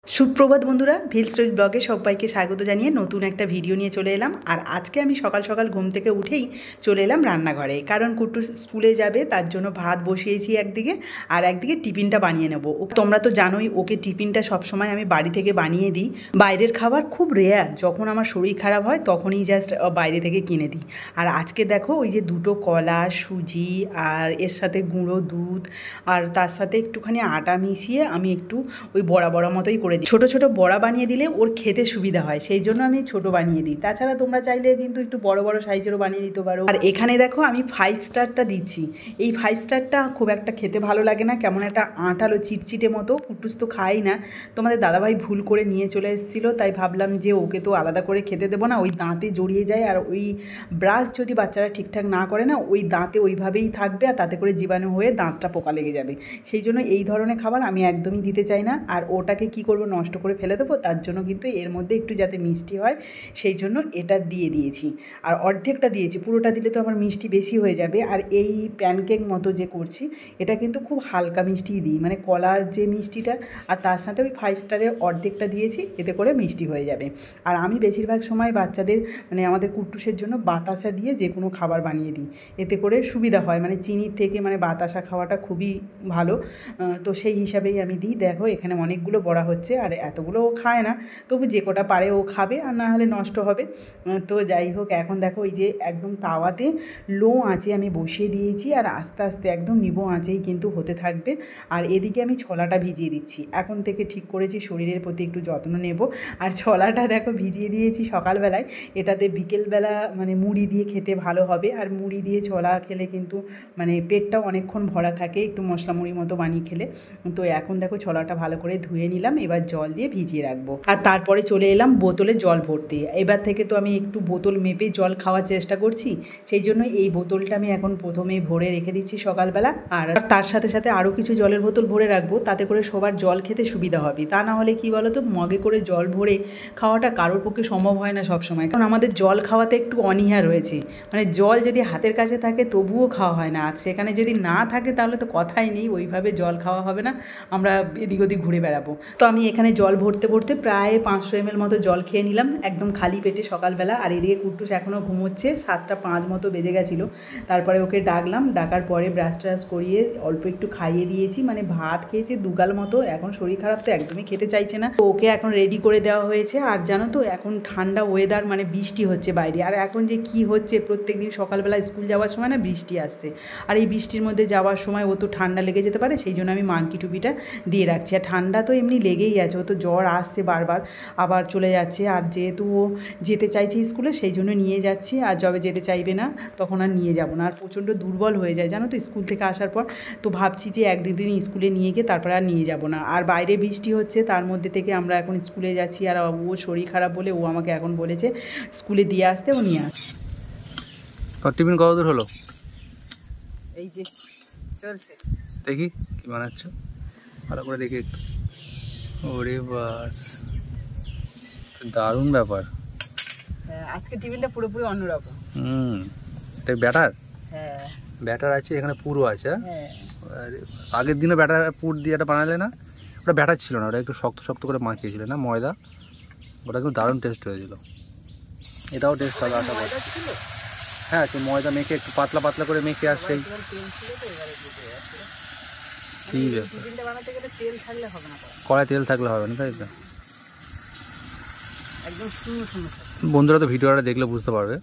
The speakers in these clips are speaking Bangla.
সুপ্রভাত বন্ধুরা, ভিল স্টোরি ব্লগে সবাইকে স্বাগত জানিয়ে নতুন একটা ভিডিও নিয়ে চলে এলাম। আর আজকে আমি সকাল সকাল ঘুম থেকে উঠেই চলে এলাম রান্নাঘরে, কারণ কুট্টু স্কুলে যাবে, তার জন্য ভাত বসিয়েছি একদিকে, আর একদিকে টিফিনটা বানিয়ে নেবো। তোমরা তো জানোই ওকে টিফিনটা সবসময় আমি বাড়ি থেকে বানিয়ে দিই। বাইরের খাবার খুব রেয়ার, যখন আমার শরীর খারাপ হয় তখনই জাস্ট বাইরে থেকে কিনে দিই। আর আজকে দেখো ওই যে দুটো কলা, সুজি আর এর সাথে গুঁড়ো দুধ আর তার সাথে একটুখানি আটা মিশিয়ে আমি একটু ওই বড়া বড়া মতোই করে দিই। ছোটো ছোটো বড়া বানিয়ে দিলে ওর খেতে সুবিধা হয়, সেই জন্য আমি ছোটো বানিয়ে দিই। তাছাড়া তোমরা চাইলে কিন্তু একটু বড় বড় সাইজেরও বানিয়ে দিতে পারো। আর এখানে দেখো আমি 5 স্টারটা দিচ্ছি। এই 5 স্টারটা খুব একটা খেতে ভালো লাগে না, কেমন একটা আঁটালো চিটচিটে মতো। কুট্টুস তো খাই না, তোমাদের দাদাভাই ভুল করে নিয়ে চলে এসেছিলো, তাই ভাবলাম যে ওকে তো আলাদা করে খেতে দেবো না, ওই দাঁতে জড়িয়ে যায়। আর ওই ব্রাশ যদি বাচ্চারা ঠিকঠাক না করে না, ওই দাঁতে ওইভাবেই থাকবে, আর তাতে করে জীবাণু হয়ে দাঁতটা পোকা লেগে যাবে। সেই জন্য এই ধরনের খাবার আমি একদমই দিতে চাই না। আর ওটাকে কি করবো, নষ্ট করে ফেলে দেবো, তার জন্য কিন্তু এর মধ্যে একটু যাতে মিষ্টি হয় সেই জন্য এটা দিয়ে দিয়েছি। আর অর্ধেকটা দিয়েছি, পুরোটা দিলে তো আমার মিষ্টি বেশি হয়ে যাবে। আর এই প্যানকেক মতো যে করছি, এটা কিন্তু খুব হালকা মিষ্টিই দিই, মানে কলার যে মিষ্টিটা, আর তার সাথে ওই 5 স্টারের অর্ধেকটা দিয়েছি, এতে করে মিষ্টি হয়ে যাবে। আর আমি বেশিরভাগ সময় বাচ্চাদের মানে আমাদের কুট্টুসের জন্য বাতাসা দিয়ে যে কোনো খাবার বানিয়ে দিই, এতে করে সুবিধা হয়। মানে চিনির থেকে মানে বাতাসা খাওয়াটা খুবই ভালো, তো সেই হিসাবেই আমি দিই। দেখো এখানে অনেকগুলো বড়া হচ্ছে, আর এতগুলো ও খায় না, তবু যে কটা পারে ও খাবে, আর না হলে নষ্ট হবে। তো যাই হোক, এখন দেখো ওই যে একদম তাওয়াতে লো আঁচে আমি বসিয়ে দিয়েছি, আর আস্তে আস্তে একদম নিবো আঁচেই কিন্তু হতে থাকবে। আর এদিকে আমি ছোলাটা ভিজিয়ে দিচ্ছি, এখন থেকে ঠিক করেছি শরীরের প্রতি একটু যত্ন নেব। আর ছোলাটা দেখো ভিজিয়ে দিয়েছি সকালবেলায়, এটাতে বিকেলবেলা মানে মুড়ি দিয়ে খেতে ভালো হবে। আর মুড়ি দিয়ে ছোলা খেলে কিন্তু মানে পেটটাও অনেকক্ষণ ভরা থাকে, একটু মশলা মুড়ি মতো বানিয়ে খেলে। তো এখন দেখো ছোলাটা ভালো করে ধুয়ে নিলাম, এবার জল দিয়ে ভিজিয়ে রাখবো। আর তারপরে চলে এলাম বোতলে জল ভরতে। এবার থেকে তো আমি একটু বোতল মেপে জল খাওয়ার চেষ্টা করছি, সেই জন্য এই বোতলটা আমি এখন প্রথমেই ভরে রেখে দিচ্ছি সকালবেলা। আর তার সাথে সাথে আরও কিছু জলের বোতল ভরে রাখবো, তাতে করে সবার জল খেতে সুবিধা হবে। তা না হলে কি বলো তো, মগে করে জল ভরে খাওয়াটা কারোর পক্ষে সম্ভব হয় না সবসময়, কারণ আমাদের জল খাওয়াতে একটু অনীহা রয়েছে। মানে জল যদি হাতের কাছে থাকে তবুও খাওয়া হয় না, আর সেখানে যদি না থাকে তাহলে তো কথাই নেই, ওইভাবে জল খাওয়া হবে না, আমরা এদিক ওদিক ঘুরে বেড়াবো। তো আমি এখানে জল ভরতে ভরতে প্রায় 500 ml মতো জল খেয়ে নিলাম একদম খালি পেটে সকালবেলা। আর এদিকে কুট্টুস এখনও ঘুমোচ্ছে, 7:05 মতো বেজে গেছিলো। তারপরে ওকে ডাকলাম, ডাকার পরে ব্রাশ ট্রাশ করিয়ে অল্প একটু খাইয়ে দিয়েছি, মানে ভাত খেয়েছে দুগাল মতো, এখন শরীর খারাপ তো একদমই খেতে চাইছে না। তো ওকে এখন রেডি করে দেওয়া হয়েছে। আর জানো তো এখন ঠান্ডা ওয়েদার, মানে বৃষ্টি হচ্ছে বাইরে, আর এখন যে কি হচ্ছে, প্রত্যেক দিন সকালবেলা স্কুল যাওয়ার সময় না বৃষ্টি আসছে, আর এই বৃষ্টির মধ্যে যাওয়ার সময় ও তো ঠান্ডা লেগে যেতে পারে, সেই জন্য আমি মাঙ্কি টুপিটা দিয়ে রাখছি। আর ঠান্ডা তো এমনি লেগেই আছে, ও তো জ্বর আসছে বারবার, আবার চলে যাচ্ছে। আর যেহেতু ও যেতে চাইছে স্কুলে, সেই জন্য নিয়ে যাচ্ছি, আর যবে যেতে চাইবে না তখন আর নিয়ে যাব না। আর প্রচণ্ড দুর্বল হয়ে যায় জানো তো স্কুল থেকে আসার পর, তো ভাবছি যে এক দুদিন স্কুলে নিয়ে গিয়ে তারপরে আর নিয়ে যাব না। আর বাইরে বৃষ্টি হচ্ছে, তার মধ্যে থেকে আমরা এখন স্কুলে যাচ্ছি। আর ও শরীর খারাপ বলে ও আমাকে এখন বলেছে স্কুলে দিয়ে আসতে, ও নিয়ে আসছে। টিফিন কত দূর হলো? এই যে চলছে, দেখি কি বানাচ্ছ, ভালো করে দেখি একটু। ওরে বাস, দারুণ ব্যাপার। হ্যাঁ, আজকে টিফিনটা পুরোপুরি অন্যরকম। এটা ব্যাটার? হ্যাঁ, ব্যাটার আছে এখানে, পুরো আছে। হ্যাঁ, আগের দিনও ব্যাটার পুর দিয়ে এটা বানালে না? ওটা ব্যাটার ছিল না, ওটা একটু শক্ত শক্ত করে মাখিয়েছিল না ময়দা, ওটা কিন্তু দারুণ টেস্ট হয়েছিল। এটাও টেস্ট হবে আশা করি। হ্যাঁ, সে ময়দা মেখে একটু পাতলা পাতলা করে মেখে আসছেই। ঠিক আছে, কড়াই তেল থাকলে হবে না, তাই তো? বন্ধুরা তো ভিডিওটা দেখলে বুঝতে পারবে।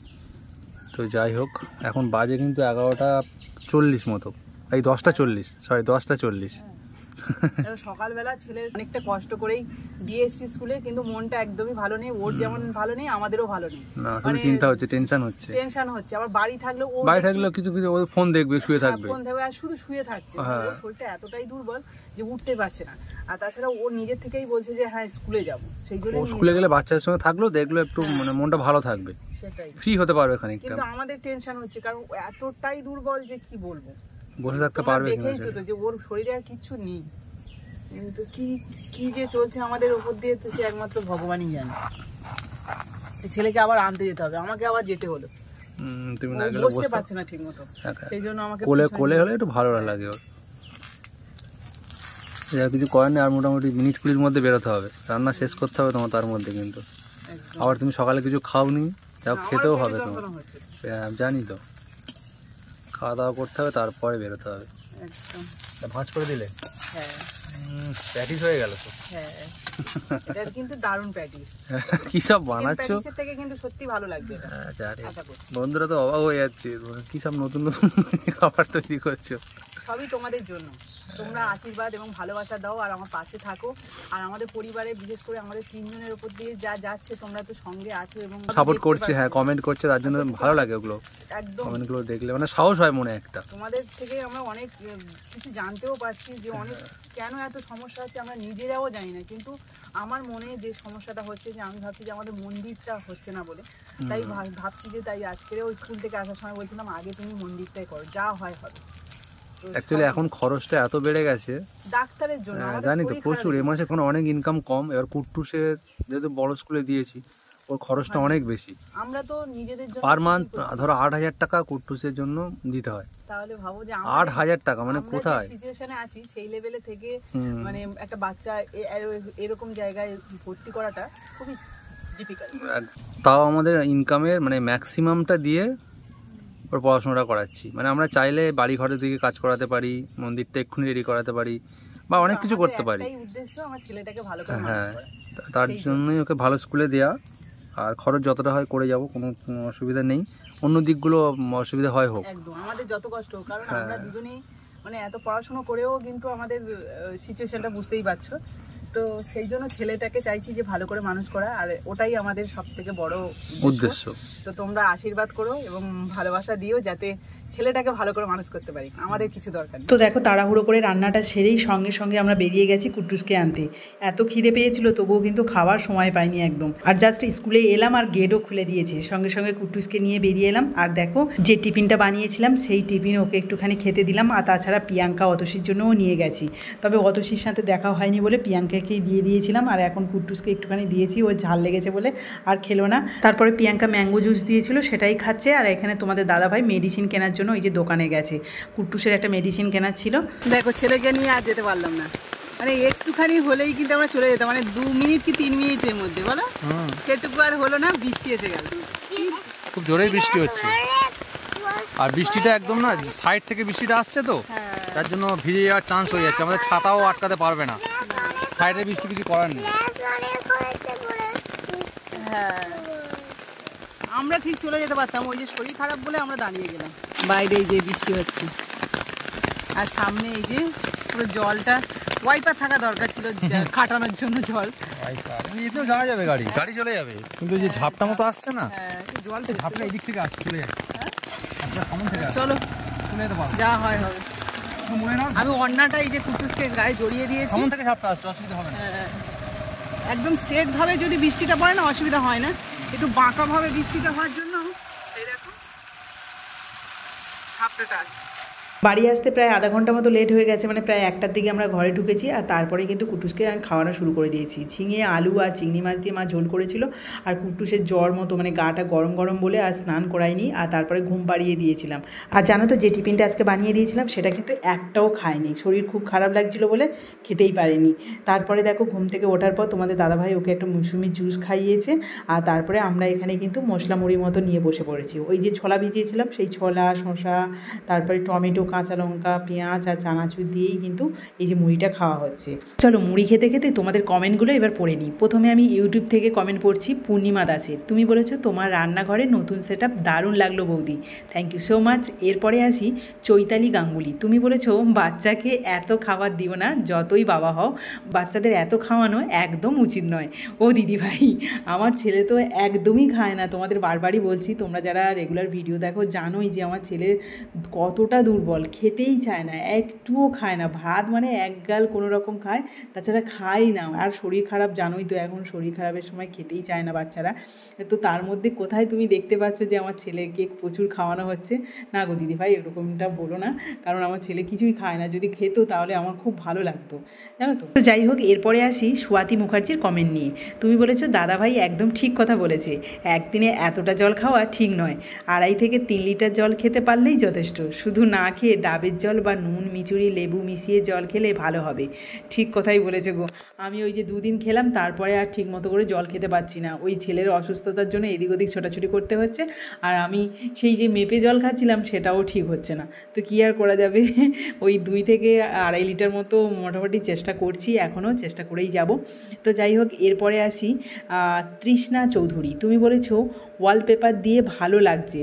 তো যাই হোক, এখন বাজে কিন্তু 11:40 মতো, এই 10:40, সরি 10:40। সকালবেলা ছেলে অনেকটা কষ্ট করেই দিয়ে এসেছি স্কুলে, কিন্তু মনটা একদমই ভালো নেই, ওর যেমন ভালো নেই আমাদেরও ভালো নেই। না, খুব চিন্তা হচ্ছে, টেনশন হচ্ছে। আবার বাড়ি থাকলেও কিছু কিছু ওই ফোন দেখবে, শুয়ে থাকবে, আর শুধু শুয়ে থাকছে। ওর শরীরটা এতটাই দুর্বল যে উঠতে পারছে না। আর তাছাড়া ও নিজের থেকেই বলছে যে হ্যাঁ স্কুলে যাবো, সেই জন্য স্কুলে গেলে বাচ্চাদের সঙ্গে থাকলো দেখলো একটু মানে মনটা ভালো থাকবে, সেটাই ফ্রি হতে পারবে খানিকটা। কিন্তু আমাদের টেনশন হচ্ছে, কারণ এতটাই দুর্বল যে কি বলবো, বসে থাকতে পারবে না। দেখেইছো তো যে ওর শরীরে আর কিচ্ছু নেই, কিন্তু কি যে চলছে আমাদের উপর দিয়ে, তো সে একমাত্র ভগবানই জানে। ছেলেকে আবার আনতে যেতে হবে, আমাকে আবার যেতে হলো, তুমি না গেলে বসতে পারছে না ঠিক মতো, সেই জন্য আমাকে কোলে হলে একটু ভালো লাগে ওর। বসতে পারছে না ঠিক মতো, সেই জন্য আমাকে কোলে হলে একটু ভালো লাগে। বসতে পারছে না ঠিক মতো, সেই জন্য আমাকে কোলে কোলে হলে একটু ভালো লাগে ওর। যা কিছু করেন আর মোটামুটি মিনিট 20-র মধ্যে বেরোতে হবে, রান্না শেষ করতে হবে তোমার তার মধ্যে। কিন্তু আবার তুমি সকালে কিছু খাওনি, যাও খেতেও হবে তোমার। জানি তো, খাওয়া দাওয়া করতে হবে তারপরে বেরোতে হবে। ভাঁজ করে দিলে প্যাটিস হয়ে গেল তো। এটা কিন্তু দারুণ প্যাটিস। কি সব বানাচ্ছো থেকে কিন্তু সত্যি ভালো লাগবে। বন্ধুরা তো অবাক হয়ে যাচ্ছে, কি সব নতুন নতুন খাবার তৈরি করছো। সবই তোমাদের জন্য, তোমরা আশীর্বাদ এবং ভালোবাসা দাও আর আমার পাশে থাকো। আর আমাদের পরিবারে বিশেষ করে আমাদের 3 জনের উপর দিয়ে যা যাচ্ছে তোমরা তো সঙ্গে আছো এবং সাপোর্ট করছে। হ্যাঁ, কমেন্ট করছে, তার জন্য ভালো লাগে ওগুলো। একদম কমেন্টগুলো দেখলে মানে সাহস হয় মনে একটা। তোমাদের থেকে আমরা অনেক কিছু জানতেও পারছি যে অনেক কেন এত সমস্যা হচ্ছে আমরা নিজেরাও জানি না। কিন্তু আমার মনে যে সমস্যাটা হচ্ছে যে আমি ভাবছি যে আমাদের মন্দিরটা হচ্ছে না বলে, তাই ভাবছি যে তাই আজকেও স্কুল থেকে আসার সময় বলছিলাম আগে তুমি মন্দিরটাই করো, যা হয় হবে। অ্যাকচুয়ালি এখন খরচটা এত বেড়ে গেছে ডাক্তারের জন্য, জানি তো প্রচুর। এ মাসে কোনো অনেক ইনকাম কম, এবার কুট্টুসের যেহেতু বড় স্কুলে দিয়েছি ওর খরচটা অনেক বেশি। আমরা তো নিজেদের জন্য পার মান্থ ধরো 8,000 টাকা কুট্টুসের জন্য দিতে হয়। তাহলে ভাবো যে 8,000 টাকা মানে কোথায় সিচুয়েশনে আছি সেই লেভেলে থেকে মানে একটা বাচ্চা এরকম জায়গায় ভর্তি করাটা খুবই ডিফিকাল্ট। তাও আমাদের ইনকামের মানে ম্যাক্সিমামটা দিয়ে ওর পড়াশোনাটা করাচ্ছি। মানে আমরা চাইলে বাড়ি ঘরের দিকে কাজ করাতে পারি, মন্দিরটা এক্ষুনি রেডি করাতে পারি বা অনেক কিছু করতে পারি। উদ্দেশ্য আমার ছেলেটাকে ভালো করে হ্যাঁ, তার জন্যই ওকে ভালো স্কুলে দেওয়া। আর খরচ যতটা হয় করে যাব, কোনো অসুবিধা নেই। অন্য দিকগুলো অসুবিধা হয় হোক, একদম আমাদের যত কষ্ট হোক, কারণ আমরা দুজনেই মানে এত পড়াশোনা করেও কিন্তু আমাদের সিচুয়েশনটা বুঝতেই পারছো। তো সেই জন্য ছেলেটাকে চাইছি যে ভালো করে মানুষ করা, আর ওটাই আমাদের সবথেকে বড় উদ্দেশ্য। তো তোমরা আশীর্বাদ করো এবং ভালোবাসা দিও যাতে ছেলেটাকে ভালো করে মানুষ করতে পারি, আমাদের কিছু দরকার নেই। তো দেখো তাড়াহুড়ো করে রান্নাটা সেরেই সঙ্গে সঙ্গে আমরা বেরিয়ে গেছি কুট্টুসকে আনতে। এত খিদে পেয়েছিল তবুও কিন্তু খাওয়ার সময় পাইনি একদম। আর জাস্ট স্কুলে এলাম আর গেটও খুলে দিয়েছে, সঙ্গে সঙ্গে কুট্টুসকে নিয়ে বেরিয়ে এলাম। আর দেখো যে টিফিনটা বানিয়েছিলাম সেই টিফিন ওকে একটুখানি খেতে দিলাম। আর তাছাড়া প্রিয়াঙ্কা অতসীর জন্যও নিয়ে গেছি, তবে অতসীর সাথে দেখা হয়নি বলে প্রিয়াঙ্কাকেই দিয়ে দিয়েছিলাম। আর এখন কুট্টুসকে একটুখানি দিয়েছি, ওর ঝাল লেগেছে বলে আর খেলো না। তারপরে প্রিয়াঙ্কা ম্যাঙ্গো জুস দিয়েছিল, সেটাই খাচ্ছে। আর এখানে তোমাদের দাদাভাই মেডিসিন কেনার জন্য ওই যে দোকানে গেছে, কুট্টুসের একটা মেডিসিন কেনার ছিল। দেখো ছেলেকে নিয়ে আর যেতে পারলাম না, মানে একটুখানি হলেই কিন্তু আমরা চলে যেতাম, মানে 2 মিনিট কি 3 মিনিটের মধ্যে, বলো সেটুকু আর হলো না। বৃষ্টি এসে গেল, খুব জোরেই বৃষ্টি হচ্ছে। আর বৃষ্টিটা একদম না সাইড থেকে বৃষ্টিটা আসছে তো, তার জন্য ভিজে যাওয়ার চান্স হয়ে যাচ্ছে। আমাদের ছাতাও আটকাতে পারবে না, সাইডে বৃষ্টি কিছু করার নেই। হ্যাঁ, আমরা ঠিক চলে যেতে পারতাম, ওই যে শরীর খারাপ বলে আমরা দাঁড়িয়ে গেলাম। বাইরে এই যে বৃষ্টি হচ্ছে আর সামনে এই যে পুরো জলটা, ওয়াইপার থাকা দরকার ছিল কাটানোর জন্য জল। এতেও যাওয়া যাবে, গাড়ি গাড়ি চলে যাবে, কিন্তু যে ঝাপটা মতো আসছে না, জলটা ঝাপটা এই দিক থেকে আসছে, চলে যাচ্ছে। চলো যা হয় হবে। আমি অন্যটা এই যে কুটুসকে গায়ে জড়িয়ে দিয়েছি, সামনে থেকে ঝাপটা আসছে, অসুবিধা হবে না। একদম স্ট্রেট ভাবে যদি বৃষ্টিটা পড়ে না অসুবিধা হয় না, একটু বাঁকা ভাবে বৃষ্টিটা হওয়ার জন্য এই দেখো ঝাপটাটা আসছে। বাড়ি আসতে প্রায় আধা ঘন্টা মতো লেট হয়ে গেছে, মানে প্রায় 1টার দিকে আমরা ঘরে ঢুকেছি। আর তারপরে কিন্তু কুটুসকে খাওয়ানো শুরু করে দিয়েছি। ঝিঙে আলু আর চিংড়ি মাছ দিয়ে মা ঝোল করেছিল। আর কুটুসের জ্বর মতো মানে গাটা গরম গরম বলে আর স্নান করাইনি, আর তারপরে ঘুম পাড়িয়ে দিয়েছিলাম। আর জানো তো যে টিফিনটা আজকে বানিয়ে দিয়েছিলাম সেটা কিন্তু একটাও খায়নি, শরীর খুব খারাপ লাগছিল বলে খেতেই পারেনি। তারপরে দেখো ঘুম থেকে ওঠার পর তোমাদের দাদাভাই ওকে একটা মৌসুমির জুস খাইয়েছে। আর তারপরে আমরা এখানে কিন্তু মশলা মুড়ি মতো নিয়ে বসে পড়েছি। ওই যে ছোলা ভিজিয়েছিলাম সেই ছোলা, শসা, তারপরে টমেটো, কাঁচা লঙ্কা, পেঁয়াজ আর চানাচুর দিয়েই কিন্তু এই যে মুড়িটা খাওয়া হচ্ছে। চলো মুড়ি খেতে খেতে তোমাদের কমেন্টগুলো এবার পড়ে নিই। প্রথমে আমি ইউটিউব থেকে কমেন্ট পড়ছি পূর্ণিমা দাসের। তুমি বলেছো তোমার রান্নাঘরে নতুন সেট আপ দারুণ লাগলো বৌদি, থ্যাংক ইউ সো মাচ। এরপরে আসি চৈতালি গাঙ্গুলি। তুমি বলেছো বাচ্চাকে এত খাবার দিও না, যতই বাবা হও, বাচ্চাদের এত খাওয়ানো একদম উচিত নয়। ও দিদি ভাই, আমার ছেলে তো একদমই খায় না, তোমাদের বারবারই বলছি, তোমরা যারা রেগুলার ভিডিও দেখো জানোই যে আমার ছেলে কতটা দুর্বল, খেতেই চায় না, একটুও খায় না, ভাত মানে এক গাল কোনো রকম খায়, তাছাড়া খাই না। আর শরীর খারাপ জানোই তো, এখন শরীর খারাপের সময় খেতেই চায় না বাচ্চারা। তো তার মধ্যে কোথায় তুমি দেখতে পাচ্ছ যে আমার ছেলেকে প্রচুর খাওয়ানো হচ্ছে? না গো দিদি ভাই, এরকমটা বলো না, কারণ আমার ছেলে কিছুই খায় না। যদি খেত তাহলে আমার খুব ভালো লাগতো, জানো তো। তো যাই হোক, এরপরে আসি সুয়াতি মুখার্জির কমেন্ট নিয়ে। তুমি বলেছো দাদাভাই একদম ঠিক কথা বলেছে, একদিনে এতটা জল খাওয়া ঠিক নয়, 2.5 থেকে 3 লিটার জল খেতে পারলেই যথেষ্ট, শুধু না খেয়ে সঙ্গে ডাবের জল বা নুন মিচুরি লেবু মিশিয়ে জল খেলে ভালো হবে। ঠিক কথাই বলেছে গো। আমি ওই যে 2 দিন খেলাম, তারপরে আর ঠিক মতো করে জল খেতে পারছি না। ওই ছেলের অসুস্থতার জন্য এদিক ওদিক ছোটাছুটি করতে হচ্ছে, আর আমি সেই যে মেপে জল খাচ্ছিলাম সেটাও ঠিক হচ্ছে না। তো কী আর করা যাবে, ওই 2 থেকে 2.5 লিটার মতো মোটামুটি চেষ্টা করছি, এখনও চেষ্টা করেই যাব। তো যাই হোক, এরপরে আসি তৃষ্ণা চৌধুরী। তুমি বলেছো ওয়ালপেপার দিয়ে ভালো লাগছে,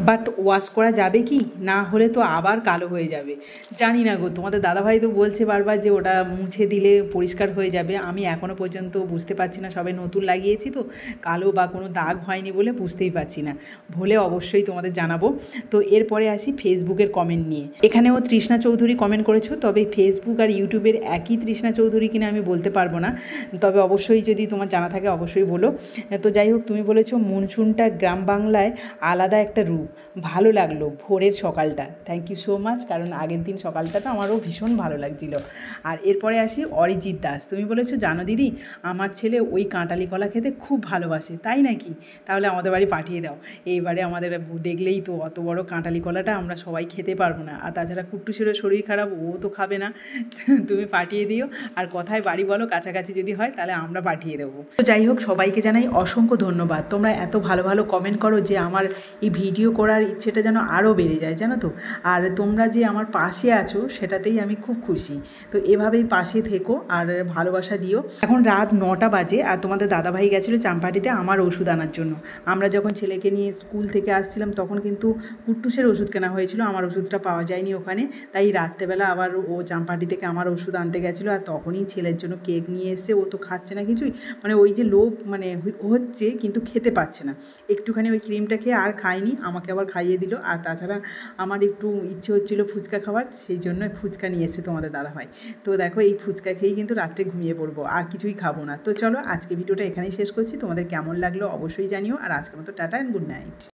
বাট ওয়াশ করা যাবে কি? না হলে তো আবার কালো হয়ে যাবে। জানি না গো, তোমাদের দাদাভাই তো বলছে বারবার যে ওটা মুছে দিলে পরিষ্কার হয়ে যাবে। আমি এখনও পর্যন্ত বুঝতে পারছি না, সবে নতুন লাগিয়েছি তো, কালো বা কোনো দাগ হয়নি বলে বুঝতেই পারছি না। ভুলে অবশ্যই তোমাদের জানাবো। তো এরপরে আসি ফেসবুকের কমেন্ট নিয়ে। এখানেও তৃষ্ণা চৌধুরী কমেন্ট করেছো, তবে ফেসবুক আর ইউটিউবের একই তৃষ্ণা চৌধুরী কিনা আমি বলতে পারবো না, তবে অবশ্যই যদি তোমার জানা থাকে অবশ্যই বলো। তো যাই হোক, তুমি বলেছো মনসুনটা গ্রাম বাংলায় আলাদা একটা রূপ, ভালো লাগলো ভোরের সকালটা। থ্যাংক ইউ সো মাচ, কারণ আগের দিন সকালটা আমারও ভীষণ ভালো লাগছিল। আর এরপরে আসি অরিজিৎ দাস। তুমি বলেছো জানো দিদি, আমার ছেলে ওই কাঁটালি কলা খেতে খুব ভালোবাসে। তাই নাকি? তাহলে আমাদের বাড়ি পাঠিয়ে দাও। এইবারে আমাদের দেখলেই তো অত বড় কাঁটালি কলাটা আমরা সবাই খেতে পারবো না, আর তাছাড়া কুট্টুসেরও শরীর খারাপ, ও তো খাবে না। তুমি পাঠিয়ে দিও, আর কোথায় বাড়ি বলো, কাছাকাছি যদি হয় তাহলে আমরা পাঠিয়ে দেবো। তো যাই হোক, সবাইকে জানাই অসংখ্য ধন্যবাদ। তোমরা এত ভালো ভালো কমেন্ট করো যে আমার এই ভিডিও করার ইচ্ছেটা যেন আরও বেড়ে যায়, জানো তো। আর তোমরা যে আমার পাশে আছো সেটাতেই আমি খুব খুশি। তো এভাবেই পাশে থেকো আর ভালোবাসা দিও। এখন রাত 9টা বাজে, আর তোমাদের দাদাভাই গেছিলো চাম্পাটিতে আমার ওষুধ আনার জন্য। আমরা যখন ছেলেকে নিয়ে স্কুল থেকে আসছিলাম তখন কিন্তু কুট্টুসের ওষুধ কেনা হয়েছিল, আমার ওষুধটা পাওয়া যায়নি ওখানে, তাই রাত্রেবেলা আবার ও চাম্পাটি থেকে আমার ওষুধ আনতে গেছিলো। আর তখনই ছেলের জন্য কেক নিয়ে এসে, ও তো খাচ্ছে না কিছুই, মানে ওই যে লোভ মানে হচ্ছে কিন্তু খেতে পাচ্ছে না। একটুখানি ওই ক্রিমটা খেয়ে আর খায়নি, আমাকে আবার খাইয়ে দিল। আর তাছাড়া আমার একটু ইচ্ছে হচ্ছিলো ফুচকা খাওয়ার, সেই জন্য ফুচকা নিয়ে এসে তোমাদের দাদাভাই। তো দেখো, এই ফুচকা খেয়েই কিন্তু রাত্রে ঘুমিয়ে পড়বো, আর কিছুই খাবো না। তো চলো, আজকে ভিডিওটা এখানেই শেষ করছি। তোমাদের কেমন লাগলো অবশ্যই জানিও, আর আজকের মতো টাটা অ্যান্ড গুড নাইট।